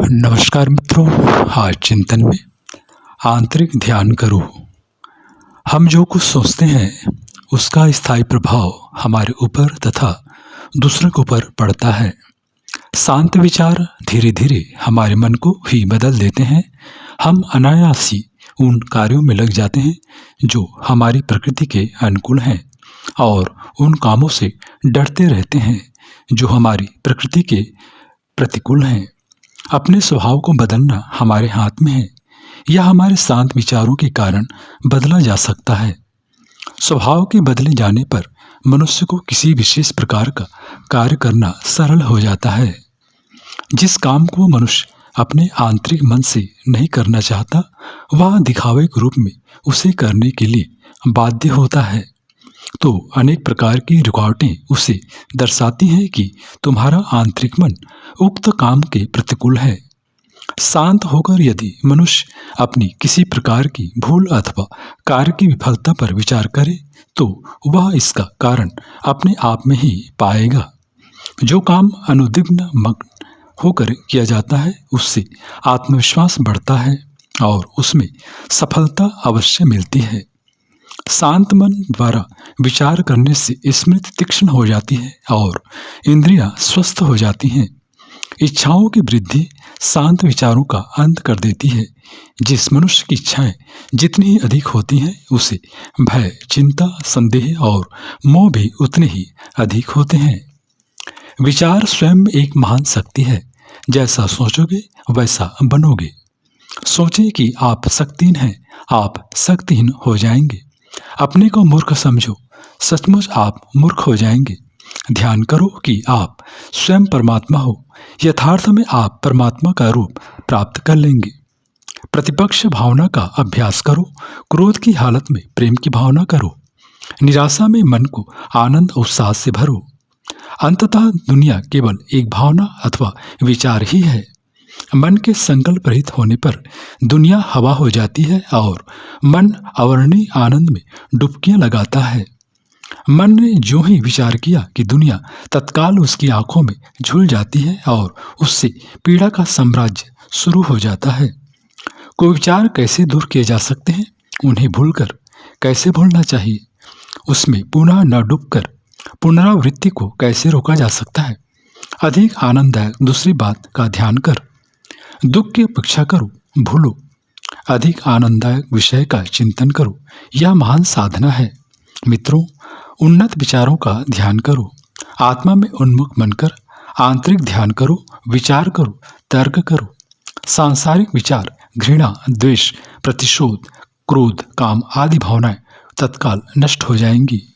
नमस्कार मित्रों, आज चिंतन में आंतरिक ध्यान करो। हम जो कुछ सोचते हैं उसका स्थायी प्रभाव हमारे ऊपर तथा दूसरों के ऊपर पड़ता है। शांत विचार धीरे धीरे हमारे मन को ही बदल देते हैं। हम अनायास ही उन कार्यों में लग जाते हैं जो हमारी प्रकृति के अनुकूल हैं और उन कामों से डरते रहते हैं जो हमारी प्रकृति के प्रतिकूल हैं। अपने स्वभाव को बदलना हमारे हाथ में है। यह हमारे शांत विचारों के कारण बदला जा सकता है। स्वभाव के बदले जाने पर मनुष्य को किसी विशेष प्रकार का कार्य करना सरल हो जाता है। जिस काम को मनुष्य अपने आंतरिक मन से नहीं करना चाहता, वह दिखावे के रूप में उसे करने के लिए बाध्य होता है। तो अनेक प्रकार की रुकावटें उसे दर्शाती हैं कि तुम्हारा आंतरिक मन उक्त काम के प्रतिकूल है। शांत होकर यदि मनुष्य अपनी किसी प्रकार की भूल अथवा कार्य की विफलता पर विचार करे तो वह इसका कारण अपने आप में ही पाएगा। जो काम अनुद्विग्न मग्न होकर किया जाता है उससे आत्मविश्वास बढ़ता है और उसमें सफलता अवश्य मिलती है। शांत मन द्वारा विचार करने से स्मृति तीक्ष्ण हो जाती है और इंद्रियां स्वस्थ हो जाती हैं। इच्छाओं की वृद्धि शांत विचारों का अंत कर देती है। जिस मनुष्य की इच्छाएं जितनी ही अधिक होती हैं उसे भय, चिंता, संदेह और मोह भी उतने ही अधिक होते हैं। विचार स्वयं एक महान शक्ति है। जैसा सोचोगे वैसा बनोगे। सोचे कि आप शक्तिहीन हैं, आप शक्तिहीन हो जाएंगे। अपने को मूर्ख समझो, सचमुच आप मूर्ख हो जाएंगे। ध्यान करो कि आप स्वयं परमात्मा हो। यथार्थ में आप परमात्मा का रूप प्राप्त कर लेंगे। प्रतिपक्ष भावना का अभ्यास करो। क्रोध की हालत में प्रेम की भावना करो। निराशा में मन को आनंद उत्साह से भरो। अंततः दुनिया केवल एक भावना अथवा विचार ही है। मन के संकल्प रहित होने पर दुनिया हवा हो जाती है और मन अवर्णनीय आनंद में डुबकियां लगाता है। मन ने जो ही विचार किया कि दुनिया तत्काल उसकी आंखों में झुल जाती है और उससे पीड़ा का साम्राज्य शुरू हो जाता है। कोई विचार कैसे दूर किए जा सकते हैं, उन्हें भूलकर कैसे भूलना चाहिए, उसमें पुनः न डूबकर पुनरावृत्ति को कैसे रोका जा सकता है। अधिक आनंददायक दूसरी बात का ध्यान कर। दुख की अपेक्षा करो, भूलो। अधिक आनंददायक विषय का चिंतन करो। यह महान साधना है। मित्रों, उन्नत विचारों का ध्यान करो। आत्मा में उन्मुख बनकर आंतरिक ध्यान करो, विचार करो, तर्क करो। सांसारिक विचार, घृणा, द्वेष, प्रतिशोध, क्रोध, काम आदि भावनाएं तत्काल नष्ट हो जाएंगी।